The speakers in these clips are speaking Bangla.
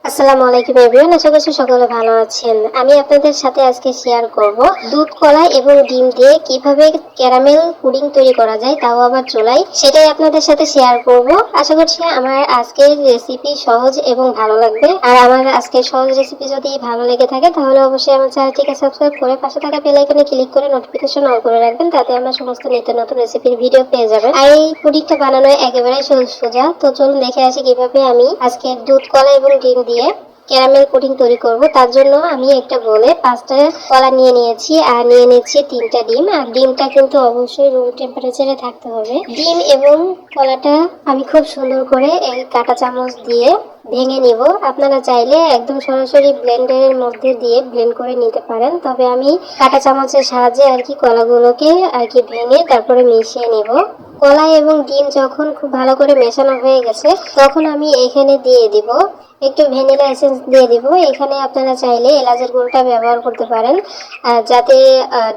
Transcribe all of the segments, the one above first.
আসসালামু আলাইকুম এভরিওয়ান, আশা করছি সকলে ভালো আছেন। আমি আপনাদের সাথে আজকে শেয়ার করব দুধ কলা এবং ডিম দিয়ে কিভাবে ক্যারামেল পুডিং তৈরি করা যায়, তাও আবার চুলায়। সেটাই আপনাদের সাথে শেয়ার করব। আশা করছি আমার আজকের রেসিপি সহজ এবং ভালো লাগবে। আর আমার আজকের সহজ রেসিপি যদি ভালো লেগে থাকে তাহলে অবশ্যই আমার চ্যানেলটিকে সাবস্ক্রাইব করে পাশে থাকা বেল আইকনে ক্লিক করে নোটিফিকেশন অন করে রাখবেন, তাতে আমার সমস্ত নিত্য নতুন রেসিপির ভিডিও পেয়ে যাবেন। আর এই পুডিংটা বানানো একেবারেই সোজা। তো চলুন দেখে আসি কিভাবে আমি আজকে দুধ কলা এবং ডিম দিয়ে ক্যারামেল পুডিং তৈরি করব। তার জন্য আমি একটা বলে 5টা কলা নিয়ে নিয়েছি আর নিয়ে নিচ্ছি 3টা ডিম। আর ডিমটা কিন্তু অবশ্যই রুম টেম্পারেচারে থাকতে হবে। ডিম এবং কলাটা আমি খুব সুন্দর করে এই কাঁটা চামচ দিয়ে ভেঙে নিব। আপনারা চাইলে একদম সরাসরি ব্লেন্ডারের মধ্যে দিয়ে ব্লেন্ড করে নিতে পারেন, তবে আমি কাঁটা চামচের সাহায্যে কলাগুলোকে ভেঙে তারপরে মিশিয়ে নিব। কলা এবং ডিম যখন খুব ভালো করে মেশানো হয়ে গেছে তখন আমি এখানে দিয়ে দিব একটু ভ্যানিলা এসেন্স দিয়ে দিব। এখানে আপনারা চাইলে এলাচের গুঁড়োটা ব্যবহার করতে পারেন, যাতে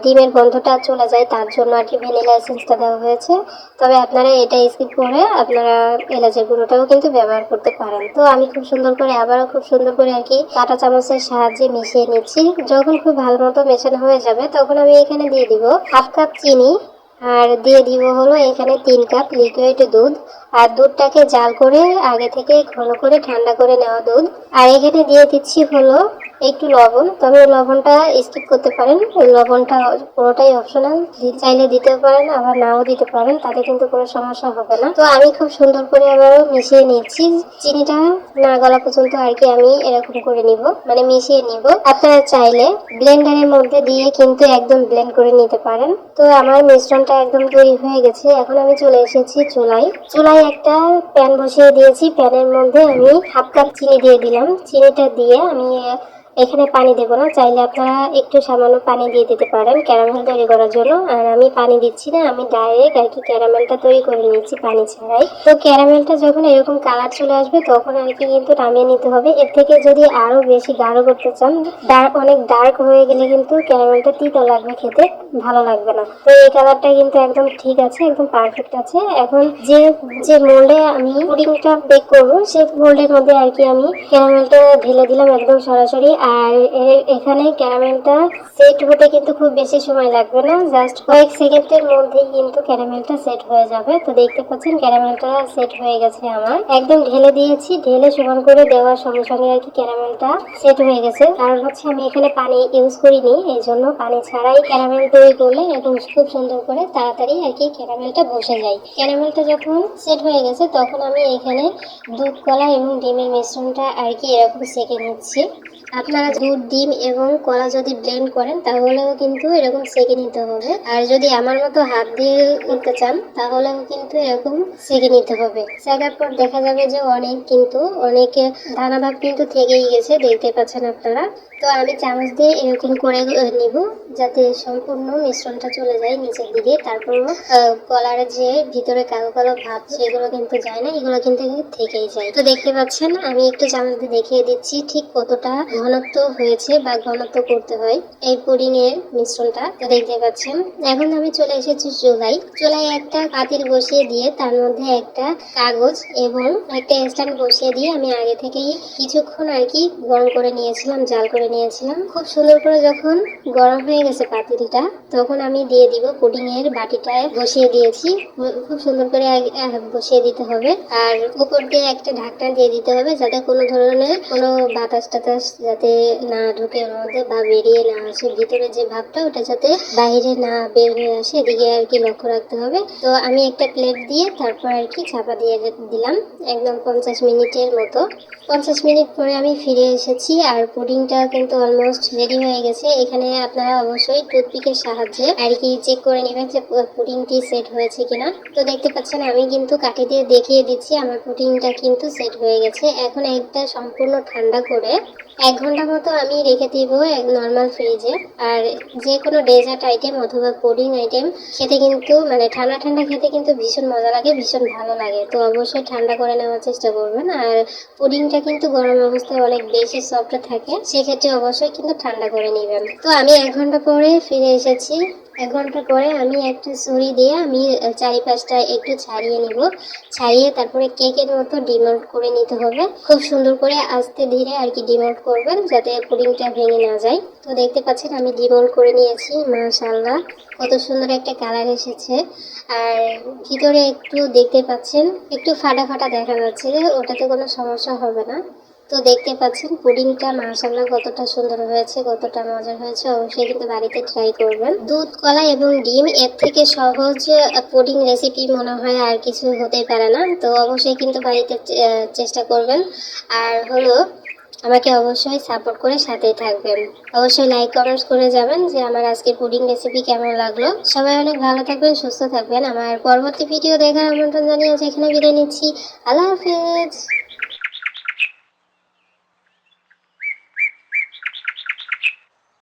ডিমের গন্ধটা চলে যায়, তার জন্য ভ্যানিলা এসেন্সটা দেওয়া হয়েছে। তবে আপনারা এটা স্কিপ করে আপনারা এলাচের গুঁড়োটাও কিন্তু ব্যবহার করতে পারেন। তো আমি খুব সুন্দর করে আবারও খুব সুন্দর করে কাঁটা চামচের সাহায্যে মিশিয়ে নিচ্ছি। যখন খুব ভালো মতো মেশানো হয়ে যাবে তখন আমি এখানে দিয়ে দিব 1/2 কাপ চিনি, আর দিয়ে দিব হলো এখানে 3 কাপ লিকুইড দুধ। আর দুধটাকে জাল করে আগে থেকে ঘন করে ঠান্ডা করে নেওয়া দুধ। আর এখানে দিয়ে দিচ্ছি হলো একটু লবণ, তবে লবণটা স্কিপ করতে পারেন। এই লবণটা পুরোটাই অপশনাল, চাইলে দিতে পারেন আবার নাও দিতে পারেন, তাতে কিন্তু কোনো সমস্যা হবে না। তো আমি খুব সুন্দর করে আবারও মিশিয়ে নিচ্ছি। চিনিটা না গলা পর্যন্ত আমি এরকম করে নিব, মানে মিশিয়ে নিব। আপনারা চাইলে ব্লেন্ডারের মধ্যে দিয়ে কিন্তু একদম ব্লেন্ড করে নিতে পারেন। তো আমার মিশ্রণটা একদম তৈরি হয়ে গেছে। এখন আমি চলে এসেছি চুলায়। চুলায় একটা প্যান বসিয়ে দিয়েছি। প্যানের মধ্যে আমি 1/2 কাপ চিনি দিয়ে দিলাম। চিনিটা দিয়ে আমি এখানে পানি দেবো না, চাইলে আপনারা একটু সামান্য পানি দিয়ে দিতে পারেন ক্যারামেল তৈরি করার জন্য। আর আমি পানি দিচ্ছি না, আমি ডাইরেক্ট ক্যারামেলটা তৈরি করে নিচ্ছি পানি ছাড়াই। তো ক্যারামেলটা যখন এরকম কালার চলে আসবে তখন কিন্তু নামিয়ে নিতে হবে। এর থেকে যদি আরো বেশি গাঢ় করতে চান, অনেক ডার্ক হয়ে গেলে কিন্তু ক্যারামেলটা তিতো লাগবে, খেতে ভালো লাগবে না। তো এই কালারটা কিন্তু একদম ঠিক আছে, একদম পারফেক্ট আছে। এখন যে যে মোল্ডে আমি পুডিংটা বেক করবো সেই মোল্ডের মধ্যে আমি ক্যারামেলটা ঢেলে দিলাম একদম সরাসরি। আর এখানে ক্যারামেলটা সেট হতে কিন্তু খুব বেশি সময় লাগবে না, জাস্ট কয়েক সেকেন্ডের মধ্যেই কিন্তু ক্যারামেলটা সেট হয়ে যাবে। তো দেখতে পাচ্ছেন ক্যারামেলটা সেট হয়ে গেছে আমার। একদম ঢেলে দিয়েছি, ঢেলে সমান করে দেওয়ার সঙ্গে সঙ্গে ক্যারামেলটা সেট হয়ে গেছে। কারণ হচ্ছে আমি এখানে পানি ইউজ করিনি, এই জন্য পানি ছাড়াই ক্যারামেল তৈরি করলে একদম খুব সুন্দর করে তাড়াতাড়ি ক্যারামেলটা বসে যায়। ক্যারামেলটা যখন সেট হয়ে গেছে তখন আমি এখানে দুধ কলা এবং ডিমের মিশ্রণটা এরকম সেঁকে নিচ্ছি। আপনারা দুধ, ডিম এবং কলা যদি ব্লেন্ড করেন তাহলেও কিন্তু এরকম সেঁকে নিতে হবে। আর যদি আমার মতো হাত দিয়ে নিতে চান তাহলেও কিন্তু এরকম সেঁকে নিতে হবে। সেঁকার পর দেখা যাবে যে অনেক দানাভাব কিন্তু থেকেই গেছে, দেখতে পাচ্ছেন আপনারা। তো আমি চামচ দিয়ে এরকম করে নিব যাতে সম্পূর্ণ মিশ্রণটা চলে যায় নিচের দিকে। তারপর কলার যে ভিতরে কালো কালো ভাব সেগুলো কিন্তু যায় না, এগুলো কিন্তু থেকেই যায়। তো দেখতে পাচ্ছেন আমি একটু চামচ দিয়ে দেখিয়ে দিচ্ছি ঠিক কতটা ঘনত্ব হয়েছে বা ঘনত্ব করতে হয় এই পুডিং এর মিশ্রণটা। তো দেখতে পাচ্ছেন। এখন আমি চলে এসেছি চুলায় একটা পাতিল বসিয়ে দিয়ে তার মধ্যে একটা কাগজ এবং একটা স্ট্যান্ড বসিয়ে দিয়ে আমি আগে থেকেই কিছুক্ষণ গরম করে নিয়েছিলাম, জাল করে নিয়েছিলাম। খুব সুন্দর করে যখন গরম হয়ে গেছে পাতিলটা তখন আমি দিয়ে দিব পুডিং এর বাটিটায় বসিয়ে দিয়েছি। খুব সুন্দর করে বসিয়ে দিতে হবে। আর উপর দিয়ে একটা ঢাকনা দিয়ে দিতে হবে যাতে কোনো ধরনের কোনো বাতাস টাতাস যাতে না ঢুকে ওর মধ্যে বা বেরিয়ে না আসে। ভিতরে যে ভাবটা ওটা যাতে বাইরে না বের হয়ে আসে, এদিকে লক্ষ্য রাখতে হবে। তো আমি একটা প্লেট দিয়ে তারপর চাপা দিয়ে দিলাম একদম 50 মিনিটের মতো। 50 মিনিট পরে আমি ফিরে এসেছি আর পুডিংটা কিন্তু অলমোস্ট রেডি হয়ে গেছে। এখানে আপনারা অবশ্যই টুথপিকের সাহায্যে চেক করে নেবেন যে পুডিংটি সেট হয়েছে কিনা। তো দেখতে পাচ্ছেন আমি কিন্তু কাঠি দিয়ে দেখিয়ে দিচ্ছি আমার পুডিংটা কিন্তু সেট হয়ে গেছে। এখন একটা সম্পূর্ণ ঠান্ডা করে 1 ঘন্টা মতো আমি রেখে দিব নর্মাল ফ্রিজে। আর যে কোনো ডেজার্ট আইটেম অথবা পুডিং আইটেম খেতে কিন্তু ঠান্ডা ঠান্ডা খেতে কিন্তু ভীষণ মজা লাগে, ভীষণ ভালো লাগে। তো অবশ্যই ঠান্ডা করে নেওয়ার চেষ্টা করবেন। আর পুডিংটা কিন্তু গরম অবস্থায় অনেক বেশি সফট থাকে, সেক্ষেত্রে অবশ্যই কিন্তু ঠান্ডা করে নেবেন। তো আমি 1 ঘন্টা পরে ফিরে এসেছি। এসেছি। 1 ঘন্টা পরে আমি একটা ছুরি দিয়ে আমি চারিপাশটা একটু ছাড়িয়ে নিব। ছাড়িয়ে তারপরে কেকের মতো ডিমোল্ড করে নিতে হবে। খুব সুন্দর করে আস্তে ধীরে আর কি ডিমোল্ড করবেন, যাতে পুডিংটা ভেঙে না যায়। তো দেখতে পাচ্ছেন আমি ডিমোল্ড করে নিয়েছি। মাশাআল্লাহ, কত সুন্দর একটা কালার এসেছে। আর ভিতরে একটু দেখতে পাচ্ছেন একটু ফাটা ফাটা দেখা যাচ্ছে, ওটাতে কোনো সমস্যা হবে না। তো দেখতে পাচ্ছেন পুডিংটা মাশাআল্লাহ কতটা সুন্দর হয়েছে, কতটা মজার হয়েছে। অবশ্যই কিন্তু বাড়িতে ট্রাই করবেন। দুধ, কলা এবং ডিম, এর থেকে সহজ পুডিং রেসিপি মনে হয় আর কিছু হতেই পারে না। তো অবশ্যই কিন্তু বাড়িতে চেষ্টা করবেন। আর হলো আমাকে অবশ্যই সাপোর্ট করে সাথেই থাকবেন। অবশ্যই লাইক কমেন্টস করে যাবেন যে আমার আজকের পুডিং রেসিপি কেমন লাগলো। সবাই অনেক ভালো থাকবেন, সুস্থ থাকবেন। আমার পরবর্তী ভিডিও দেখার আমন্ত্রণ জানিয়ে এখানে বিদায় নিচ্ছি। আল্লাহ হাফেজ।